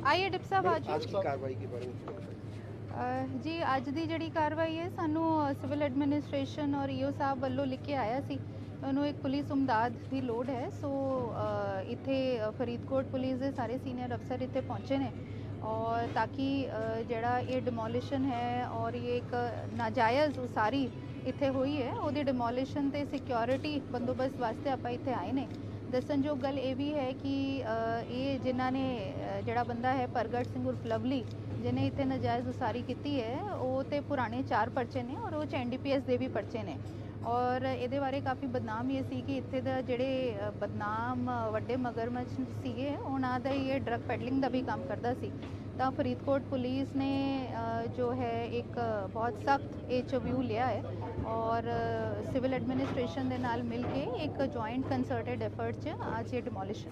आइए डिप साहब आज आज की कार्रवाई के बारे में जी अज की जी कार्रवाई है सानू सिविल एडमिनिस्ट्रेशन और ईओ साहब वालों लिख के आया सी उन्होंने एक पुलिस उमदाद की लोड़ है। सो इत्थे फरीदकोट पुलिस के सारे सीनियर अफसर इत्थे पहुँचे ने और ताकि जड़ा ये डिमोलिशन है और ये एक नाजायज़ उसारी इत्थे हुई है वो डिमोलिशन ते सिक्योरिटी बंदोबस्त वास्ते आपां इत्थे आए ने। दस्सणयोग गल ये भी है कि ये जिन्हों ने जड़ा बंदा है परगट सिंह उर्फ लवली जिन्हें इतने नजायज़ उसारी की है वो तो पुराने 4 परचे ने और वो NDPS के भी परचे ने और ये बारे काफ़ी बदनाम ये सी कि इत्थे दा जेड़े बदनाम वड्डे मगरमच्छ सीगे उन्हां दा ये ड्रग पैडलिंग का भी काम करता सी। तो फरीदकोट पुलिस ने जो है एक बहुत सख्त HOU लिया है और सिविल एडमिनिस्ट्रेशन के नाल मिल के एक जॉइंट कंसर्टेड एफर्ट च आज ये डिमोलिशन